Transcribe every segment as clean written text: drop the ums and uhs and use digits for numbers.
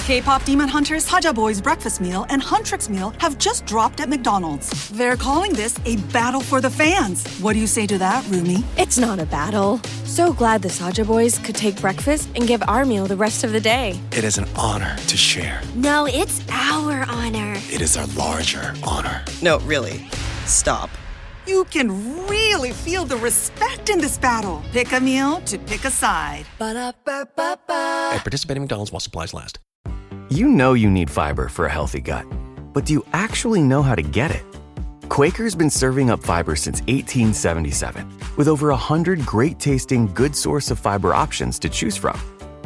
K-pop Demon Hunters Haja Boys breakfast meal and Huntrix meal have just dropped at McDonald's. They're calling this a battle for the fans. What do you say to that, Rumi? It's not a battle. So glad the Saja Boys could take breakfast and give our meal the rest of the day. It is an honor to share. No, it's our honor. It is our larger honor. No, really. Stop. You can really feel the respect in this battle. Pick a meal to pick a side. Ba-da-ba-ba-ba. At participating McDonald's while supplies last. You know you need fiber for a healthy gut, but do you actually know how to get it? Quaker's been serving up fiber since 1877, with over 100 great-tasting, good source of fiber options to choose from.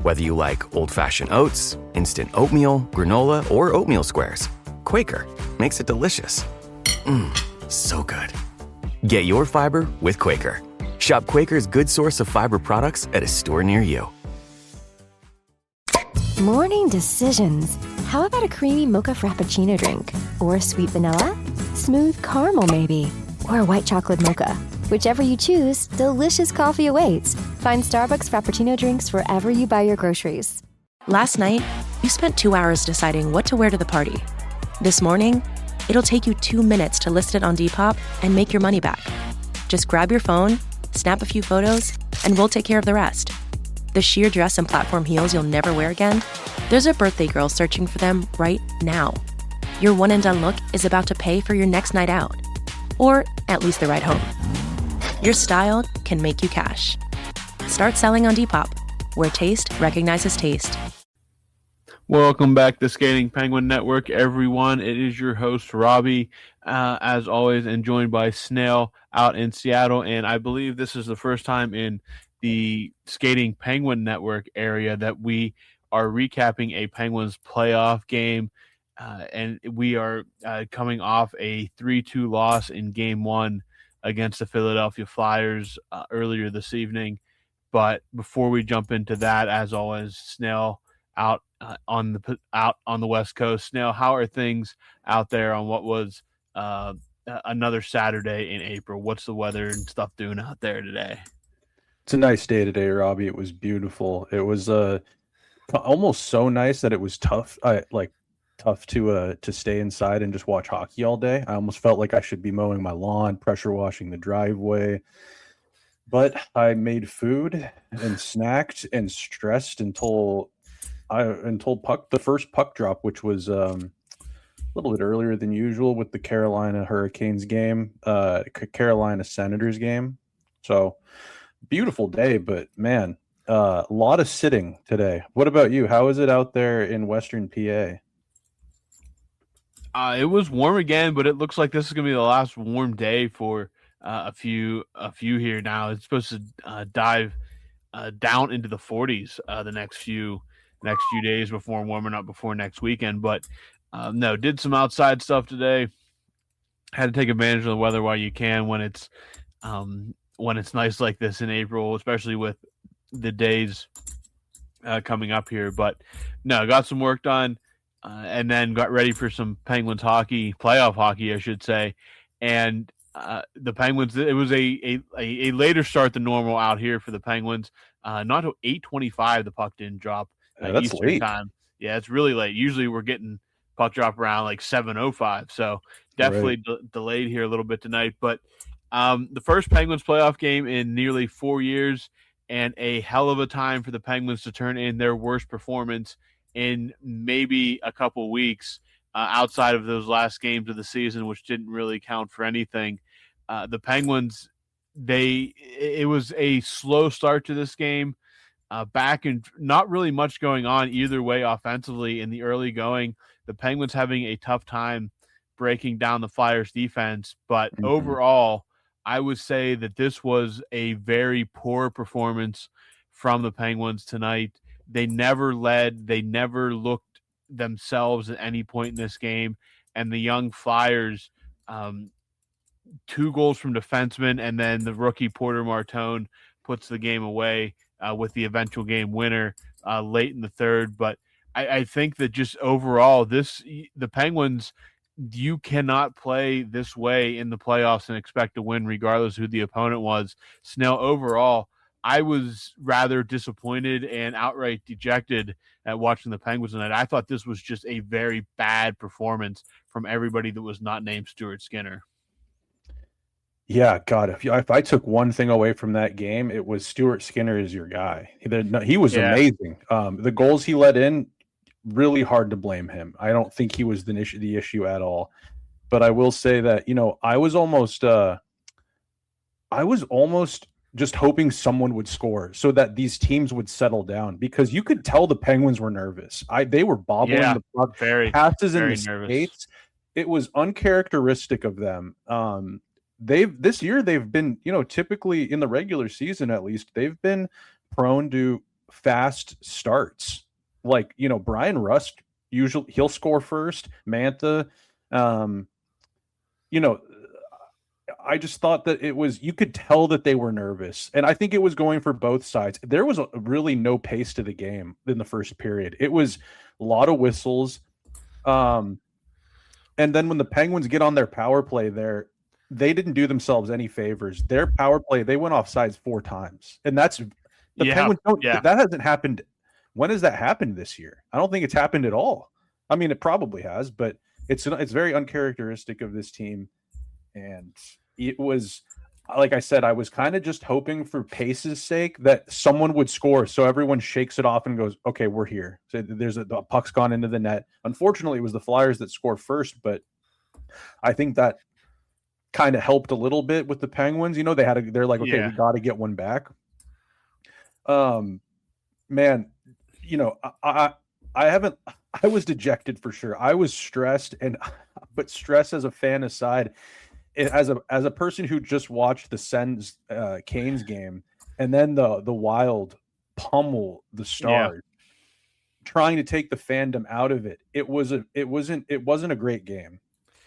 Whether you like old-fashioned oats, instant oatmeal, granola, or oatmeal squares, Quaker makes it delicious. So good. Get your fiber with Quaker. Shop Quaker's good source of fiber products at a store near you. Morning decisions. How about a creamy mocha frappuccino drink? Or sweet vanilla? Smooth caramel maybe? Or a white chocolate mocha? Whichever you choose, delicious coffee awaits. Find Starbucks Frappuccino drinks wherever you buy your groceries. Last night, you spent 2 hours deciding what to wear to the party. This morning, it'll take you 2 minutes to list it on Depop and make your money back. Just grab your phone, snap a few photos, and we'll take care of the rest. The sheer dress and platform heels you'll never wear again? There's a birthday girl searching for them right now. Your one and done look is about to pay for your next night out. Or at least the ride home. Your style can make you cash. Start selling on Depop, where taste recognizes taste. Welcome back to Skating Penguin Network, everyone. It is your host, Robbie, as always, and joined by Snail out in Seattle. And I believe this is the first time in the Skating Penguin Network area that we are recapping a Penguins playoff game. And we are coming off a 3-2 loss in Game 1 against the Philadelphia Flyers earlier this evening. But before we jump into that, as always, Snail out on the West Coast. Snail, how are things out there on what was another Saturday in April? What's the weather and stuff doing out there today? It's a nice day today, Robbie. It was beautiful. It was almost so nice that it was tough. Tough to stay inside and just watch hockey all day. I almost felt like I should be mowing my lawn, pressure washing the driveway. But I made food and snacked and stressed until the first puck drop, which was a little bit earlier than usual with the Carolina Hurricanes game, Carolina Senators game. So beautiful day, but man, a lot of sitting today. What about you? How is it out there in Western PA? It was warm again, but it looks like this is going to be the last warm day for a few here now. It's supposed to dive down into the 40s the next few days before warming up before next weekend. But no, did some outside stuff today. Had to take advantage of the weather while you can when it's nice like this in April, especially with the days coming up here. But no, got some work done. And then got ready for some Penguins hockey, playoff hockey, I should say. And the Penguins, it was a later start than normal out here for the Penguins. Not until 8:25 the puck didn't drop. That's Eastern late. time. Yeah, it's really late. Usually we're getting puck drop around like 7:05. So definitely delayed here a little bit tonight. But the first Penguins playoff game in nearly 4 years, and a hell of a time for the Penguins to turn in their worst performance in maybe a couple weeks outside of those last games of the season, which didn't really count for anything. The Penguins, it was a slow start to this game, back and not really much going on either way offensively in the early going. The Penguins having a tough time breaking down the Flyers defense, but overall, I would say that this was a very poor performance from the Penguins tonight. They never led. They never looked themselves at any point in this game. And the young Flyers, 2 goals from defensemen, and then the rookie Porter Martone puts the game away with the eventual game winner late in the third. But I think that just overall, the Penguins, you cannot play this way in the playoffs and expect to win regardless of who the opponent was. Snell, overall, I was rather disappointed and outright dejected at watching the Penguins tonight. I thought this was just a very bad performance from everybody that was not named Stuart Skinner. Yeah, God, if I took one thing away from that game, it was Stuart Skinner is your guy. He was amazing. The goals he let in, really hard to blame him. I don't think he was the issue at all. But I will say that, I was almost just hoping someone would score so that these teams would settle down, because you could tell the Penguins were nervous. They were bobbling the puck, passes in the skates. It was uncharacteristic of them. This year they've been, typically in the regular season, at least, they've been prone to fast starts. Like, Brian Rust, usually he'll score first. Mantha, I just thought that you could tell that they were nervous. And I think it was going for both sides. There was really no pace to the game in the first period. It was a lot of whistles. And then when the Penguins get on their power play there, they didn't do themselves any favors. Their power play, they went off sides 4 times. And Penguins that hasn't happened. When has that happened this year? I don't think it's happened at all. I mean, it probably has, but it's very uncharacteristic of this team. And it was, like I said, I was kind of just hoping for pace's sake that someone would score, so everyone shakes it off and goes, okay, we're here. So the puck's gone into the net. Unfortunately, it was the Flyers that scored first, but I think that kind of helped a little bit with the Penguins. They're like, okay, we got to get one back. Man, I was dejected for sure. I was stressed, but stress as a fan aside, as a person who just watched the Sens Canes game, and then the Wild pummel the Stars, trying to take the fandom out of it. It wasn't a great game,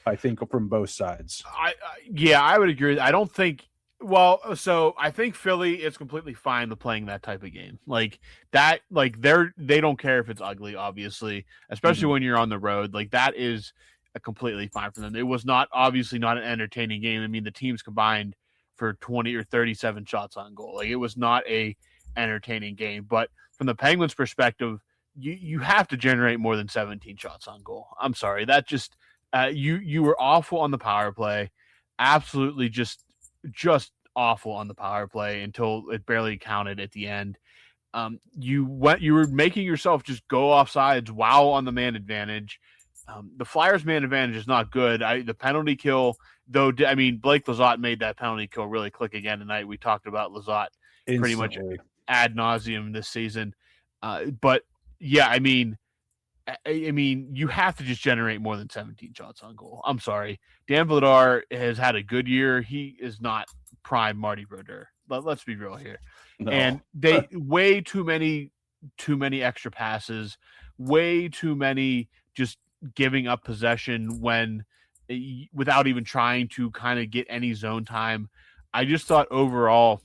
I think, from both sides. I would agree. I don't think. Well, so I think Philly is completely fine with playing that type of game like that. Like they don't care if it's ugly, obviously, especially when you're on the road. Like that is completely fine for them. It was obviously not an entertaining game. I mean, the teams combined for 20 or 37 shots on goal. Like it was not a entertaining game. But from the Penguins' perspective, you have to generate more than 17 shots on goal. I'm sorry, that just you were awful on the power play. Absolutely, just awful on the power play until it barely counted at the end. You were making yourself just go off sides while on the man advantage. The Flyers man advantage is not good. The penalty kill, though, Blake Lizotte made that penalty kill really click again tonight. We talked about Lizotte pretty much ad nauseum this season. But yeah, I mean, you have to just generate more than 17 shots on goal. I'm sorry. Dan Vladar has had a good year. He is not prime Marty Brodeur. Let's be real here. No. And they way too many extra passes, way too many just giving up possession without even trying to kind of get any zone time. I just thought overall,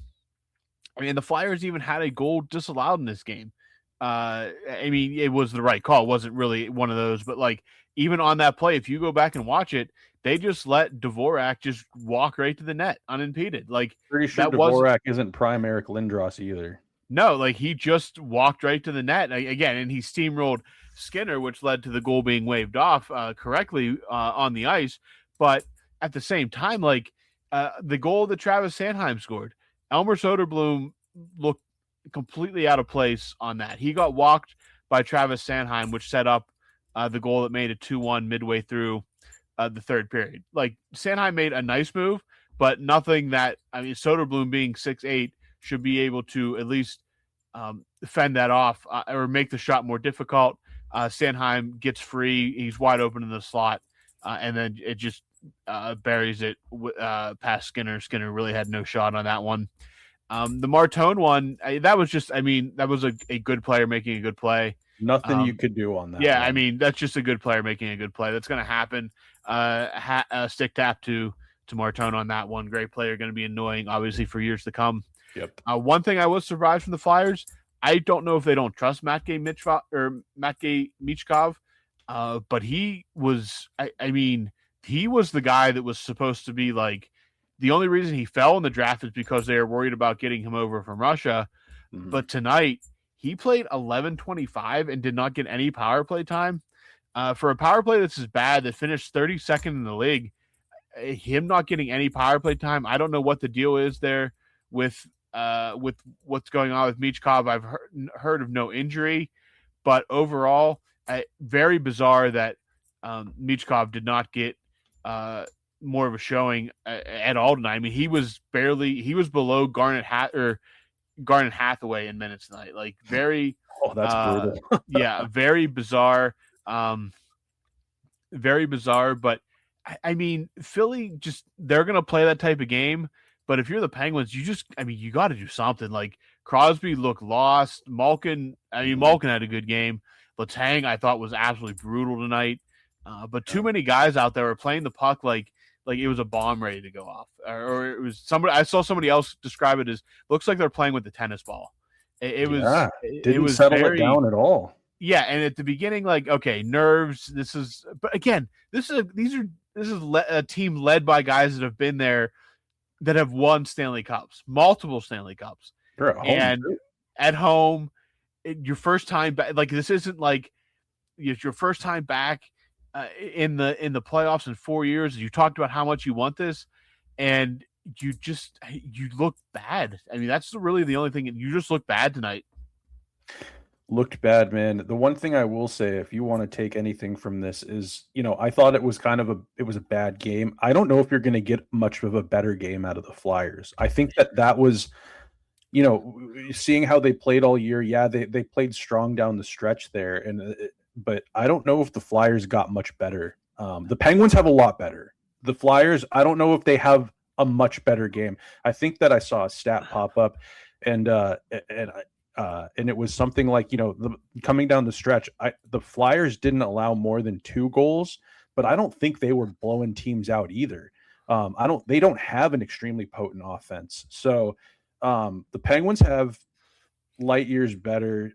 the Flyers even had a goal disallowed in this game. It was the right call. It wasn't really one of those, but like even on that play, if you go back and watch it, they just let Dvorak just walk right to the net unimpeded. Like pretty sure Dvorak isn't prime Eric Lindros either. No, like he just walked right to the net again, and he steamrolled Skinner, which led to the goal being waved off correctly on the ice. But at the same time, like the goal that Travis Sanheim scored, Elmer Soderblom looked completely out of place on that. He got walked by Travis Sanheim, which set up the goal that made it 2-1 midway through the third period. Like Sanheim made a nice move, but nothing that Soderblom being 6'8" should be able to at least fend that off or make the shot more difficult. Sanheim gets free. He's wide open in the slot, and then it just buries it past Skinner. Skinner really had no shot on that one. The Martone one, that was just, that was a good player making a good play. Nothing you could do on that. Yeah, one. That's just a good player making a good play. That's going to happen. Stick tap to Martone on that one. Great player, going to be annoying, obviously, for years to come. Yep. One thing I was surprised from the Flyers, I don't know if they don't trust Matvei Michkov, but he was, he was the guy that was supposed to be like the only reason he fell in the draft is because they were worried about getting him over from Russia. But tonight he played 11:25 and did not get any power play time. For a power play that's as bad, that finished 32nd in the league, him not getting any power play time, I don't know what the deal is there with what's going on with Michkov. I've heard of no injury, but overall, very bizarre that Michkov did not get more of a showing at all tonight. I mean, he was below Garnet Hathaway in minutes tonight. Like very, that's brutal. Yeah, very bizarre. Very bizarre, but I mean, Philly they're going to play that type of game. But if you're the Penguins, you got to do something. Like Crosby looked lost. Malkin had a good game. Letang, I thought, was absolutely brutal tonight. But too many guys out there were playing the puck like it was a bomb ready to go off. Or it was somebody. I saw somebody else describe it as looks like they're playing with the tennis ball. It didn't settle it down at all. Yeah, and at the beginning, like, okay, nerves. But again, this is a team led by guys that have been there, that have won Stanley Cups, multiple Stanley Cups, at home, your first time back. Like this isn't like it's your first time back in the playoffs in 4 years. You talked about how much you want this, and you look bad. I mean, that's really the only thing. You just look bad tonight. Looked bad, man. The one thing I will say, if you want to take anything from this, is I thought it was a bad game. I don't know if you're going to get much of a better game out of the Flyers. I think that was, seeing how they played all year. Yeah, they played strong down the stretch there, but I don't know if the Flyers got much better. The Penguins have a lot better. The Flyers, I don't know if they have a much better game. I think that I saw a stat pop up, and it was something like, coming down the stretch, the Flyers didn't allow more than 2 goals, but I don't think they were blowing teams out either. They don't have an extremely potent offense. So the Penguins have light years better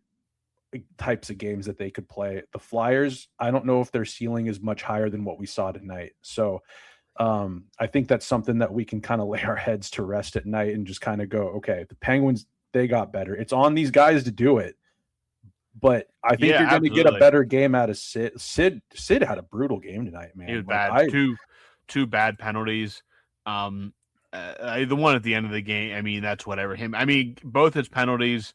types of games that they could play. The Flyers, I don't know if their ceiling is much higher than what we saw tonight. So I think that's something that we can kind of lay our heads to rest at night and just kind of go, okay, the Penguins, they got better. It's on these guys to do it. But I think you're going to get a better game out of Sid. Sid had a brutal game tonight, man. He was bad. Two bad penalties. The one at the end of the game, I mean, that's whatever. Both his penalties.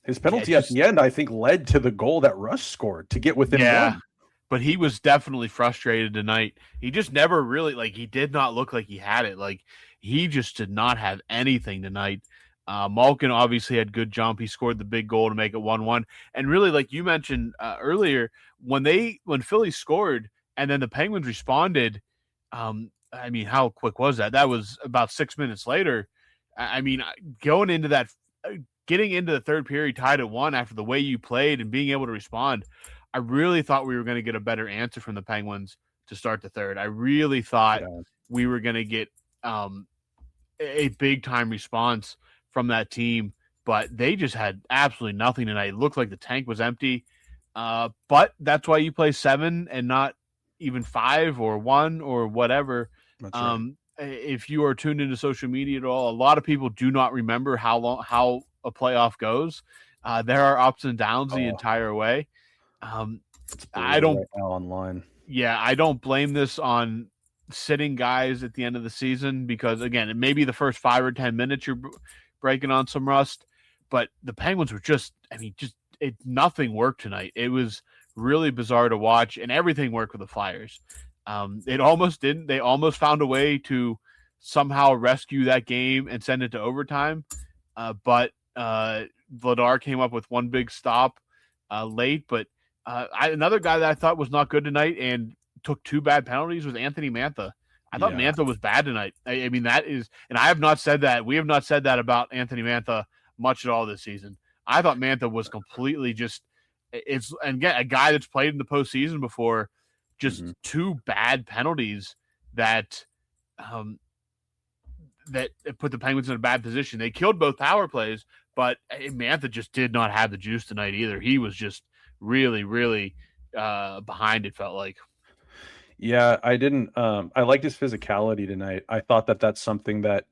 His penalty at the end, I think, led to the goal that Russ scored to get within one. But he was definitely frustrated tonight. He just never really, he did not look like he had it. Like, he just did not have anything tonight. Malkin obviously had good jump. He scored the big goal to make it 1-1. And really, like you mentioned earlier, when Philly scored and then the Penguins responded, how quick was that? That was about 6 minutes later. Going into that, getting into the third period tied at 1 after the way you played and being able to respond, I really thought we were going to get a better answer from the Penguins to start the third. I really thought we were going to get a big time response from that team, but they just had absolutely nothing tonight. It looked like the tank was empty. But that's why you play 7 and not even 5 or 1 or whatever. That's right. If you are tuned into social media at all, a lot of people do not remember how a playoff goes. There are ups and downs the entire way. I don't right now online. Yeah, I don't blame this on sitting guys at the end of the season because, again, it may be the first 5 or 10 minutes you're breaking on some rust, but the Penguins were nothing worked tonight. It was really bizarre to watch, and everything worked with the Flyers. It almost didn't. They almost found a way to somehow rescue that game and send it to overtime, but Vladar came up with one big stop late, but another guy that I thought was not good tonight and took 2 bad penalties was Anthony Mantha. I thought Mantha was bad tonight. That is, and I have not said that. We have not said that about Anthony Mantha much at all this season. I thought Mantha was completely a guy that's played in the postseason before, just 2 bad penalties that put the Penguins in a bad position. They killed both power plays, but Mantha just did not have the juice tonight either. He was just really, really behind, it felt like. Yeah, I didn't. I liked his physicality tonight. I thought that that's something that,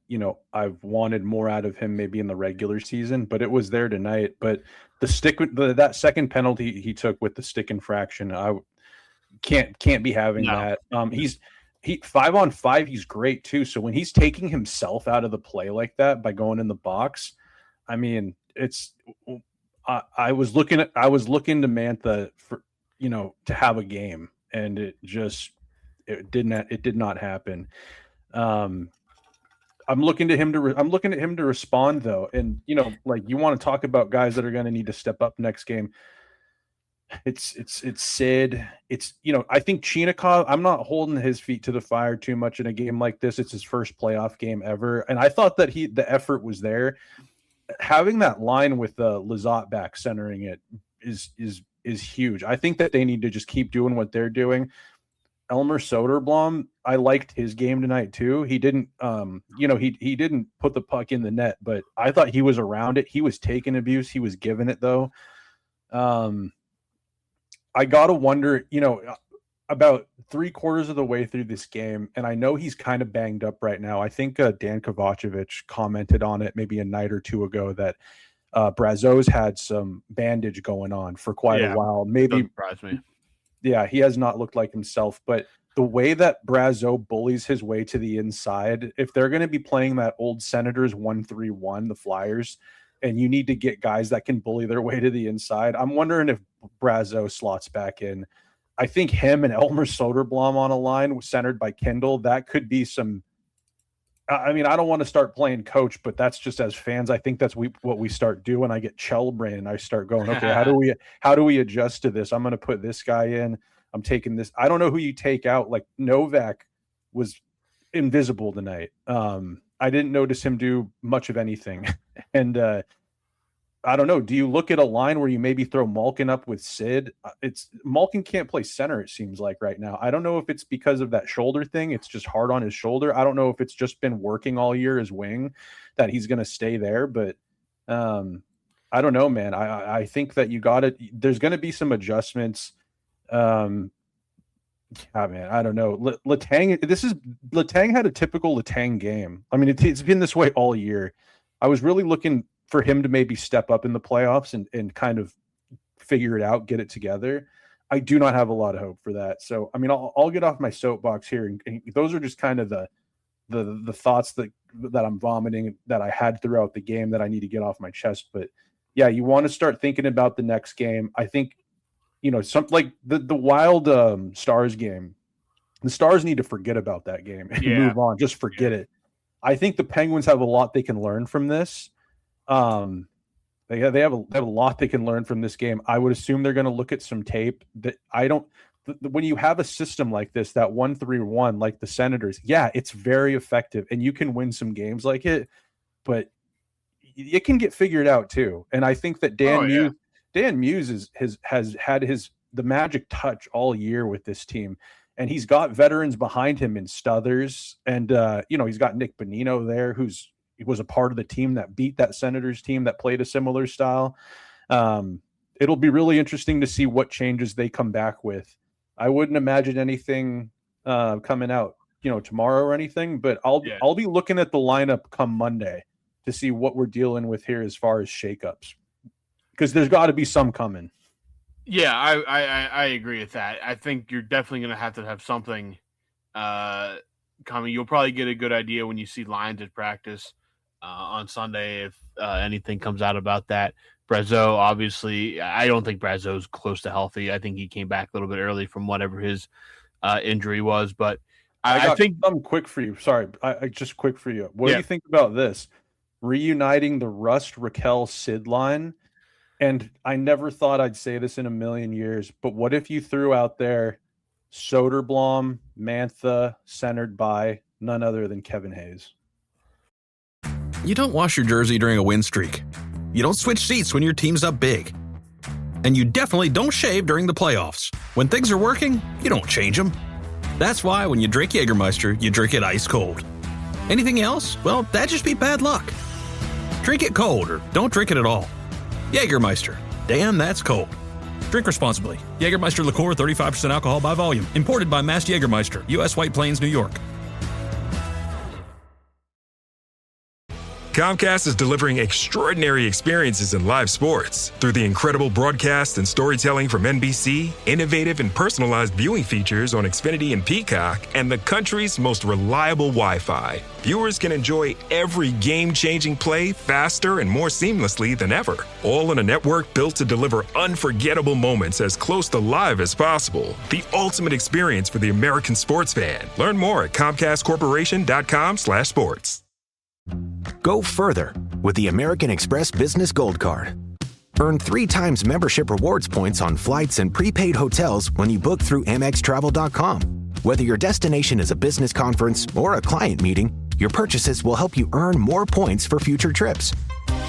I've wanted more out of him maybe in the regular season, but it was there tonight. But that second penalty he took with the stick infraction, I can't be having that. He 5-on-5, he's great too. So when he's taking himself out of the play like that by going in the box, I mean, I was looking to Mantha for, to have a game, and it did not happen. I'm looking at him to respond though. And, like, you want to talk about guys that are going to need to step up next game. It's Sid. I think Chinikov, I'm not holding his feet to the fire too much in a game like this. It's his first playoff game ever. And I thought that the effort was there. Having that line with Lizotte back centering it is huge. I think that they need to just keep doing what they're doing. Elmer Soderblom, I liked his game tonight too. He didn't, he didn't put the puck in the net, but I thought he was around it. He was taking abuse. He was giving it though. I got to wonder, about 3/4 of the way through this game, and I know he's kind of banged up right now. I think Dan Kovacevic commented on it maybe a night or two ago that Brazeau's had some bandage going on for quite a while. Maybe surprise me. Yeah, he has not looked like himself, but the way that Brazeau bullies his way to the inside, if they're going to be playing that old Senators 1-3-1, the Flyers, and you need to get guys that can bully their way to the inside, I'm wondering if Brazeau slots back in. I think him and Elmer Soderblom on a line centered by Kendall, that could be some. I mean, I don't want to start playing coach, but that's just as fans. I think that's what we start doing. I get Chell brain and I start going, okay, how do we adjust to this? I'm going to put this guy in. I'm taking this. I don't know who you take out. Like Novak was invisible tonight. I didn't notice him do much of anything. And I don't know. Do you look at a line where you maybe throw Malkin up with Sid? Malkin can't play center, it seems like right now. I don't know if it's because of that shoulder thing. It's just hard on his shoulder. I don't know if it's just been working all year as wing that he's going to stay there. But I don't know, man. I think that you got it. There's going to be some adjustments. Man, I don't know. Letang had a typical Letang game. I mean, it's been this way all year. I was really looking for him to maybe step up in the playoffs and kind of figure it out, get it together. I do not have a lot of hope for that. So, I mean, I'll get off my soapbox here. And those are just kind of the thoughts that I'm vomiting that I had throughout the game that I need to get off my chest. But yeah, you want to start thinking about the next game. I think, something like the Wild Stars game, the Stars need to forget about that game and move on. Just forget it. I think the Penguins have a lot they can learn from this. They have a lot they can learn from this game. I would assume they're going to look at some tape that when you have a system like this, that 1-3-1, like the Senators, it's very effective and you can win some games like it, but it can get figured out too. And I think that Dan Muse has had the magic touch all year with this team, and he's got veterans behind him in Stothers, and he's got Nick Bonino there, he was a part of the team that beat that Senators team that played a similar style. It'll be really interesting to see what changes they come back with. I wouldn't imagine anything coming out, tomorrow or anything, but I'll be looking at the lineup come Monday to see what we're dealing with here as far as shakeups, because there's got to be some coming. Yeah, I agree with that. I think you're definitely going to have something coming. You'll probably get a good idea when you see lines at practice on Sunday if anything comes out about that. Brazeau, obviously, I don't think Brazeau's close to healthy. I think he came back a little bit early from whatever his injury was. But I think something quick for you. Sorry, just quick for you. What do you think about this? Reuniting the Rust, Raquel, Sid line. And I never thought I'd say this in a million years, but what if you threw out there Soderblom, Mantha, centered by none other than Kevin Hayes? You don't wash your jersey during a win streak. You don't switch seats when your team's up big. And you definitely don't shave during the playoffs. When things are working, you don't change them. That's why when you drink Jägermeister, you drink it ice cold. Anything else? Well, that'd just be bad luck. Drink it cold or don't drink it at all. Jägermeister. Damn, that's cold. Drink responsibly. Jägermeister liqueur, 35% alcohol by volume. Imported by Mast Jägermeister, U.S. White Plains, New York. Comcast is delivering extraordinary experiences in live sports. Through the incredible broadcast and storytelling from NBC, innovative and personalized viewing features on Xfinity and Peacock, and the country's most reliable Wi-Fi, viewers can enjoy every game-changing play faster and more seamlessly than ever. All on a network built to deliver unforgettable moments as close to live as possible. The ultimate experience for the American sports fan. Learn more at ComcastCorporation.com/sports. Go further with the American Express Business Gold Card. Earn 3 times membership rewards points on flights and prepaid hotels when you book through AmexTravel.com. Whether your destination is a business conference or a client meeting, your purchases will help you earn more points for future trips.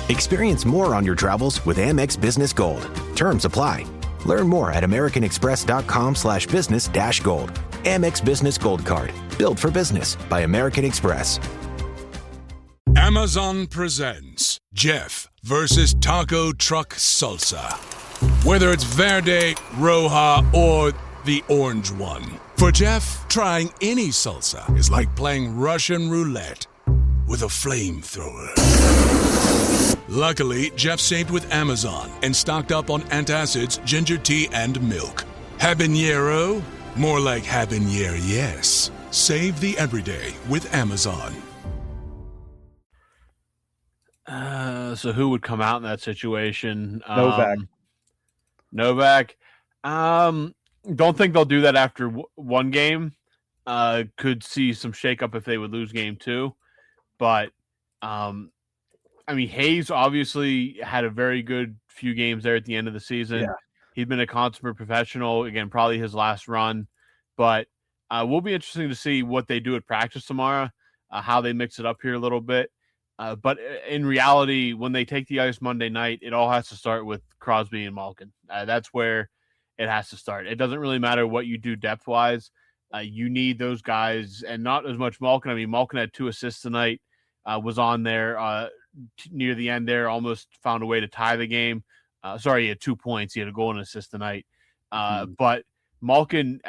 Experience more on your travels with Amex Business Gold. Terms apply. Learn more at americanexpress.com/business-gold. Amex Business Gold Card. Built for business by American Express. Amazon presents Jeff versus Taco Truck Salsa. Whether it's Verde, Roja, or the orange one. For Jeff, trying any salsa is like playing Russian roulette with a flamethrower. Luckily, Jeff's saved with Amazon and stocked up on antacids, ginger tea, and milk. Habanero? More like habanero, yes. Save the everyday with Amazon. So who would come out in that situation? Novak. Don't think they'll do that after one game. Could see some shakeup if they would lose game 2. But, Hayes obviously had a very good few games there at the end of the season. Yeah. He'd been a consummate professional. Again, probably his last run. But will be interesting to see what they do at practice tomorrow, how they mix it up here a little bit. But in reality, when they take the ice Monday night, it all has to start with Crosby and Malkin. That's where it has to start. It doesn't really matter what you do depth-wise. You need those guys, and not as much Malkin. Malkin had 2 assists tonight, was on there near the end there, almost found a way to tie the game. He had 2 points. He had a goal and an assist tonight. But Malkin,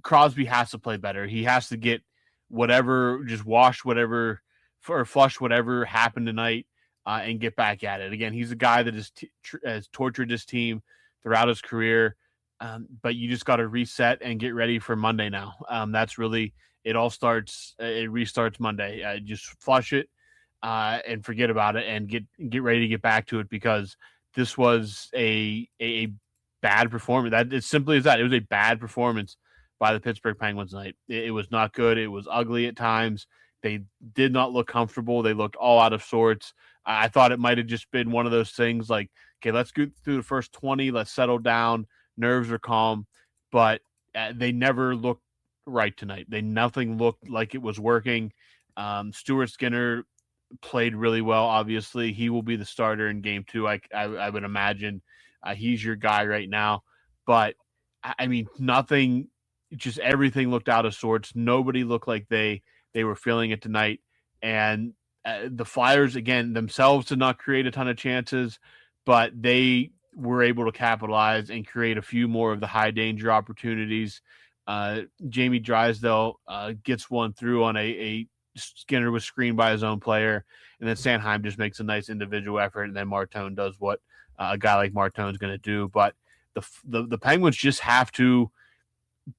Crosby has to play better. He has to get flush whatever happened tonight and get back at it. Again, he's a guy that has tortured his team throughout his career, but you just got to reset and get ready for Monday now. That's really it. All starts. It restarts Monday. Just flush it and forget about it and get ready to get back to it, because this was a bad performance. That it's simply as that. It was a bad performance by the Pittsburgh Penguins tonight. It was not good. It was ugly at times. They did not look comfortable. They looked all out of sorts. I thought it might have just been one of those things like, okay, let's go through the first 20. Let's settle down. Nerves are calm. But they never looked right tonight. Nothing looked like it was working. Stuart Skinner played really well, obviously. He will be the starter in game 2, I would imagine. He's your guy right now. But, nothing, just everything looked out of sorts. Nobody looked like they were feeling it tonight. And the Flyers, again, themselves did not create a ton of chances, but they were able to capitalize and create a few more of the high danger opportunities. Jamie Drysdale gets one through on a Skinner was screened by his own player. And then Sanheim just makes a nice individual effort. And then Martone does what a guy like Martone is going to do. But the Penguins just have to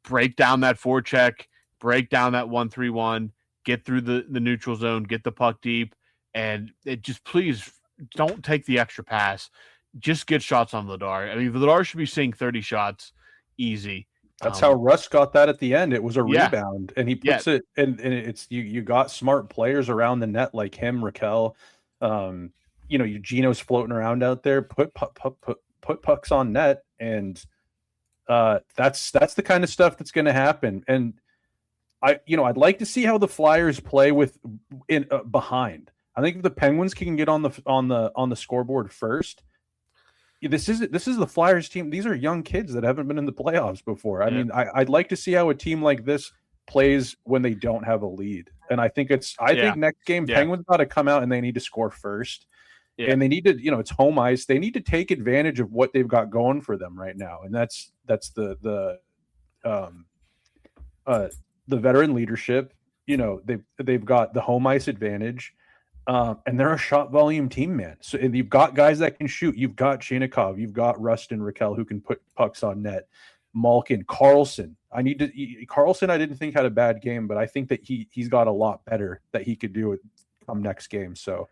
break down that forecheck, break down that 1-3-1, get through the neutral zone, get the puck deep, and it just please don't take the extra pass. Just get shots on Vladar. Vladar should be seeing 30 shots easy. That's how Russ got that at the end. It was a rebound, and he puts it, and it's you got smart players around the net like him, Raquel. Gino's floating around out there. Put pucks on net, and that's the kind of stuff that's going to happen. And I'd like to see how the Flyers play behind. I think if the Penguins can get on the scoreboard first, this is the Flyers team. These are young kids that haven't been in the playoffs before. I'd like to see how a team like this plays when they don't have a lead. And I think think next game Penguins got to come out and they need to score first. Yeah. And they need to, it's home ice. They need to take advantage of what they've got going for them right now. And that's the veteran leadership. They've got the home ice advantage. And they're a shot volume team, man. So and you've got guys that can shoot. You've got Chinikov. You've got Rustin Raquel who can put pucks on net. Malkin, Carlson. Carlson, I didn't think had a bad game, but I think that he's got a lot better that he could do it come next game. So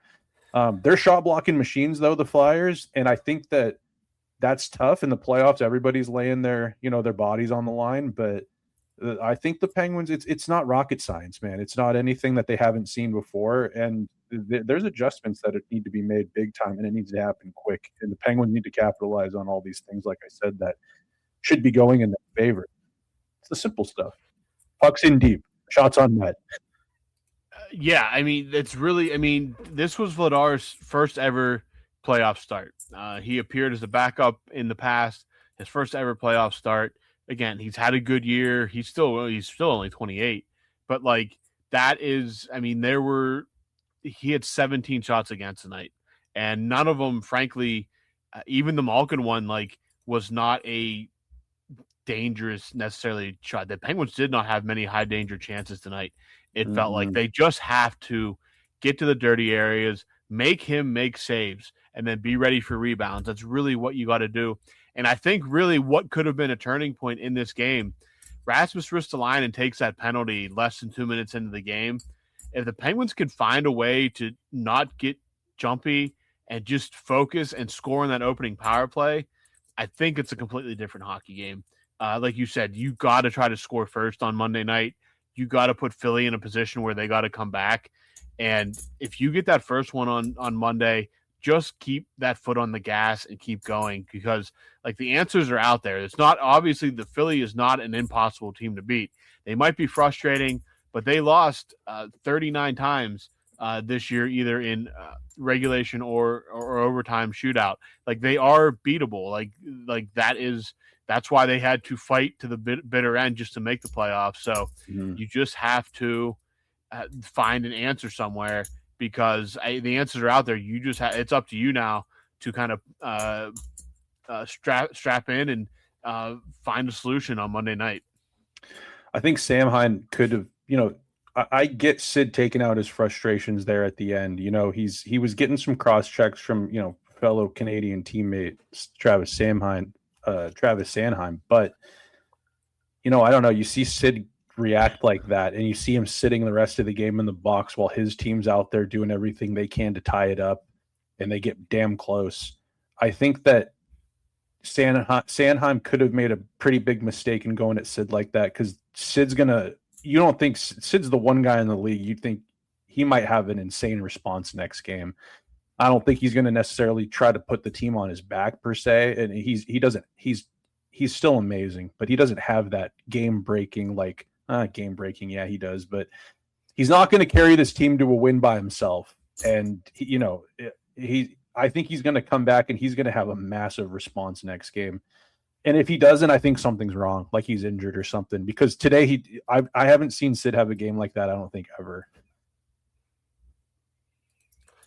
they're shot blocking machines, though, the Flyers, and I think that's tough in the playoffs. Everybody's laying their bodies on the line, but I think the Penguins, it's not rocket science, man. It's not anything that they haven't seen before, and there's adjustments that need to be made big time, and it needs to happen quick. And the Penguins need to capitalize on all these things, like I said, that should be going in their favor. It's the simple stuff. Pucks in deep, shots on net. Yeah, I mean, this was Vladar's first ever playoff start. He appeared as a backup in the past, his first ever playoff start. Again, he's had a good year. He's still only 28, but he had 17 shots against tonight, and none of them, frankly, even the Malkin one, was not a dangerous necessarily shot. The Penguins did not have many high danger chances tonight. It felt like they just have to get to the dirty areas, make him make saves, and then be ready for rebounds. That's really what you got to do. And I think really what could have been a turning point in this game, Rasmus Ristolainen takes that penalty less than 2 minutes into the game. If the Penguins could find a way to not get jumpy and just focus and score in that opening power play, I think it's a completely different hockey game. Like you said, you got to try to score first on Monday night. You got to put Philly in a position where they got to come back. And if you get that first one on Monday, just keep that foot on the gas and keep going, because the answers are out there. It's not, obviously the Philly is not an impossible team to beat. They might be frustrating, but they lost 39 times this year, either in regulation or overtime shootout. They are beatable. That's why they had to fight to the bitter end just to make the playoffs. So you just have to find an answer somewhere, because the answers are out there. You just it's up to you now to kind of strap in and find a solution on Monday night. I think Samheim could have, I get Sid taking out his frustrations there at the end. He was getting some cross checks from, fellow Canadian teammate Travis Sanheim, but I don't know. You see Sid react like that, and you see him sitting the rest of the game in the box while his team's out there doing everything they can to tie it up, and they get damn close. I think that Sanheim could have made a pretty big mistake in going at Sid like that, because you don't think Sid's the one guy in the league. You think he might have an insane response next game. I don't think he's going to necessarily try to put the team on his back per se, and he's still amazing, but he doesn't have that game breaking. Yeah, he does, but he's not going to carry this team to a win by himself. And I think he's going to come back and he's going to have a massive response next game. And if he doesn't, I think something's wrong, like he's injured or something, because today I haven't seen Sid have a game like that. I don't think ever.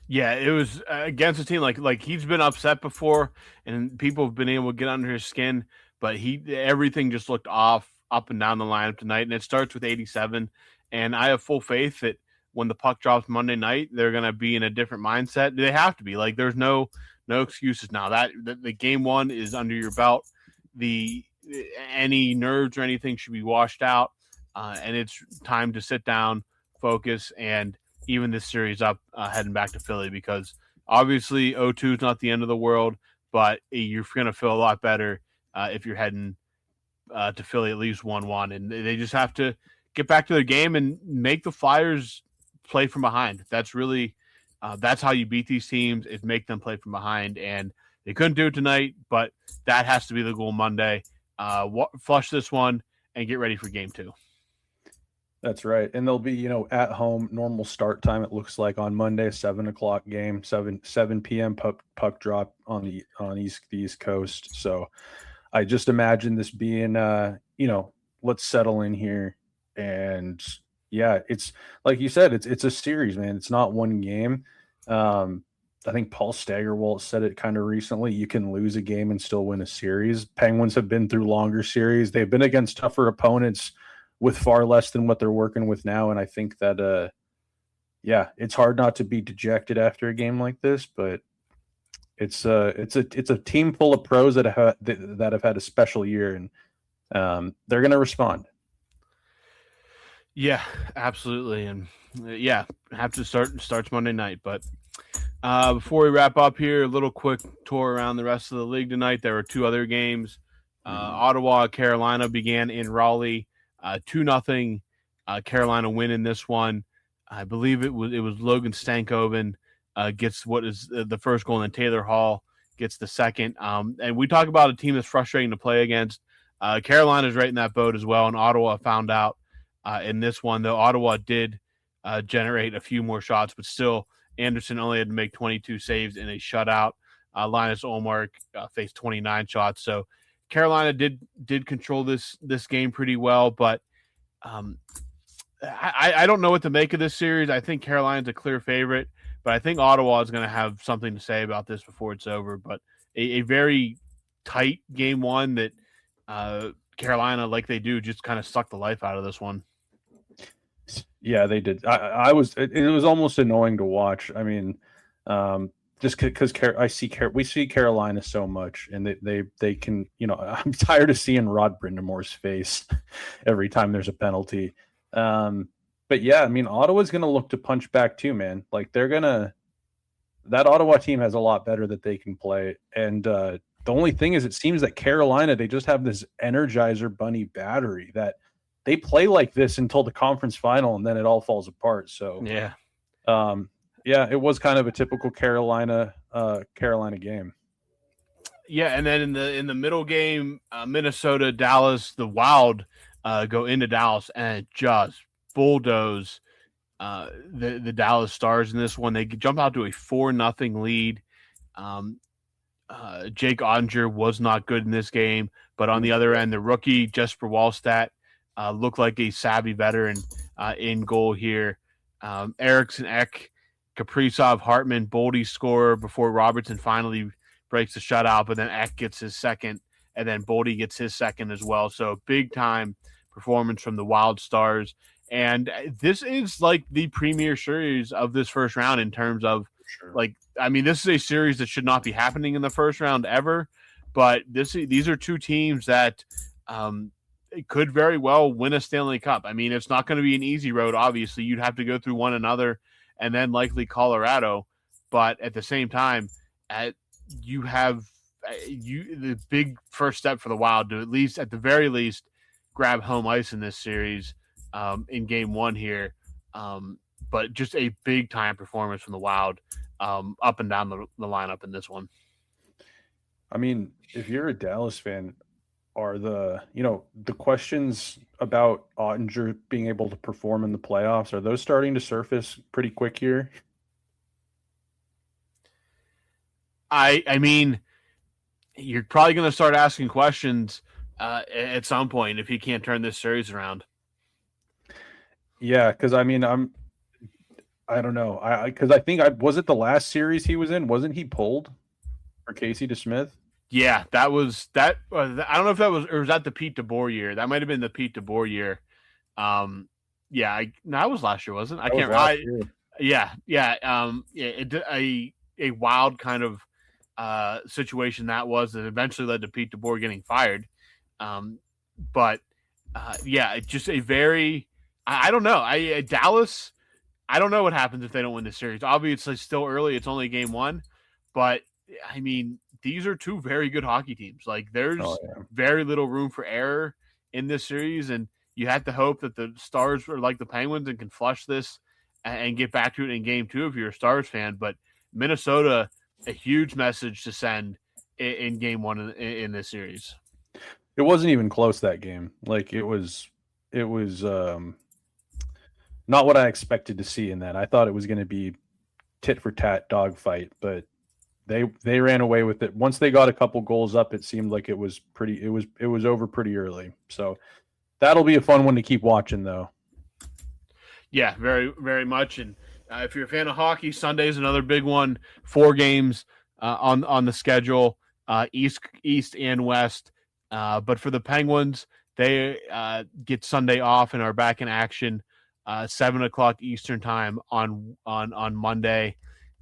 Yeah, it was against a team like he's been upset before, and people have been able to get under his skin, but everything just looked off up and down the lineup tonight, and it starts with 87. And I have full faith that when the puck drops Monday night, they're going to be in a different mindset. They have to be. There's no excuses now. That the game one is under your belt. Any nerves or anything should be washed out, and it's time to sit down, focus, and even this series up heading back to Philly, because obviously 0-2 is not the end of the world, but you're going to feel a lot better if you're heading to Philly at least 1-1. And they just have to get back to their game and make the Flyers play from behind. That's really that's how you beat these teams, is make them play from behind. And they couldn't do it tonight, but that has to be the goal Monday. Flush this one and get ready for game 2. That's right. And they'll be, at home, normal start time, it looks like, on Monday, 7:00 game, 7 p.m. puck drop on the East Coast. So I just imagine this being, let's settle in here. And yeah, it's like you said, it's a series, man. It's not one game. I think Paul Steigerwalt said it kind of recently. You can lose a game and still win a series. Penguins have been through longer series. They've been against tougher opponents with far less than what they're working with now. And I think that, it's hard not to be dejected after a game like this. But it's a team full of pros that have had a special year, and they're going to respond. Yeah, absolutely, and have to starts Monday night, but. Before we wrap up here, a little quick tour around the rest of the league tonight. There were two other games. Ottawa, Carolina began in Raleigh. 2-0 Carolina win in this one. I believe it was Logan Stankoven gets what is the first goal, and then Taylor Hall gets the second. And we talk about a team that's frustrating to play against. Carolina's right in that boat as well, and Ottawa found out in this one, though Ottawa did generate a few more shots, but still Anderson only had to make 22 saves in a shutout. Linus Ullmark faced 29 shots. So Carolina did control this game pretty well, but I don't know what to make of this series. I think Carolina's a clear favorite, but I think Ottawa is going to have something to say about this before it's over. But a very tight game one that Carolina, like they do, just kind of sucked the life out of this one. Yeah, they did. It was almost annoying to watch. I mean, just because we see Carolina so much, and they can, I'm tired of seeing Rod Brindamore's face every time there's a penalty. But yeah, I mean, Ottawa's going to look to punch back too, man. Like that Ottawa team has a lot better that they can play. And the only thing is, it seems that Carolina, they just have this Energizer Bunny battery that they play like this until the conference final, and then it all falls apart. So it was kind of a typical Carolina game. Yeah, and then in the middle game, Minnesota, Dallas, the Wild go into Dallas and just bulldoze the Dallas Stars in this one. They jump out to a 4-0 lead. Jake Ottinger was not good in this game, but on the other end, the rookie Jesper Wallstedt looked like a savvy veteran in goal here. Eriksson Ek, Kaprizov, Hartman, Boldy score before Robertson finally breaks the shutout, but then Ek gets his second, and then Boldy gets his second as well. So big-time performance from the Wild Stars. And this is like the premier series of this first round in terms of, this is a series that should not be happening in the first round ever, but these are two teams that could very well win a Stanley Cup. I mean, it's not going to be an easy road, obviously. You'd have to go through one another and then likely Colorado. But at the same time, you have the big first step for the Wild to at the very least, grab home ice in this series in game one here. But just a big-time performance from the Wild up and down the lineup in this one. I mean, if you're a Dallas fan, are the questions about Ottinger being able to perform in the playoffs, are those starting to surface pretty quick here? I mean, you're probably going to start asking questions at some point if he can't turn this series around. Yeah, because I mean, I don't know. Because I think was it the last series he was in? Wasn't he pulled for Casey DeSmith? Yeah, that was that. I don't know if that was, or was that the Pete DeBoer year? That might have been the Pete DeBoer year. That was last year, wasn't it? I can't remember. A wild kind of situation that eventually led to Pete DeBoer getting fired. It's just a very. I don't know. Dallas. I don't know what happens if they don't win this series. Obviously, it's still early. It's only game one, but I mean, these are two very good hockey teams. Like, there's very little room for error in this series, and you have to hope that the Stars are like the Penguins and can flush this and get back to it in game two if you're a Stars fan. But Minnesota, a huge message to send in game one in this series. It wasn't even close, that game. Like, it was not what I expected to see in that. I thought it was going to be tit for tat dogfight, but they ran away with it. Once they got a couple goals up, it seemed like it was over pretty early. So that'll be a fun one to keep watching, though. Yeah, very, very much. And if you're a fan of hockey, Sunday's another big one. 4 games on the schedule, East and West. But for the Penguins, they get Sunday off and are back in action 7:00 Eastern time on Monday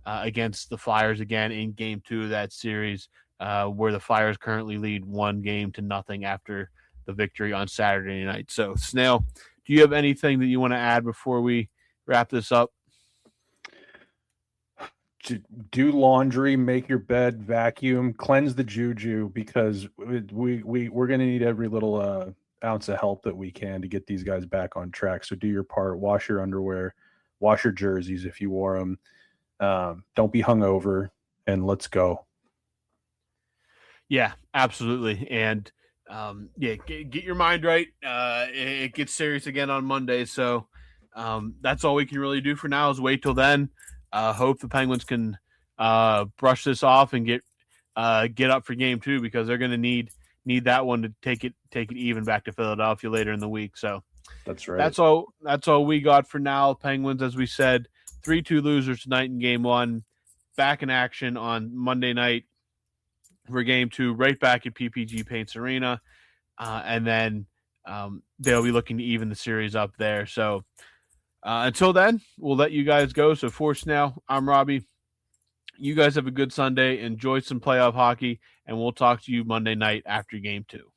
against the Flyers again in Game 2 of that series, where the Flyers currently lead 1-0 after the victory on Saturday night. So, Snail, do you have anything that you want to add before we wrap this up? Do laundry, make your bed, vacuum, cleanse the juju, because we're going to need every little ounce of help that we can to get these guys back on track. So do your part. Wash your underwear, wash your jerseys if you wore them. Don't be hungover, and let's go. Yeah, absolutely. And get your mind right. It gets serious again on Monday. So that's all we can really do for now is wait till then. Hope the Penguins can brush this off and get up for Game 2, because they're going to need that one to take it even back to Philadelphia later in the week. So that's right. That's all we got for now. Penguins, as we said, 3-2 losers tonight in Game 1. Back in action on Monday night for Game 2, right back at PPG Paints Arena, and then they'll be looking to even the series up there. So. Until then, we'll let you guys go. So for Snail, I'm Robbie. You guys have a good Sunday. Enjoy some playoff hockey, and we'll talk to you Monday night after Game 2.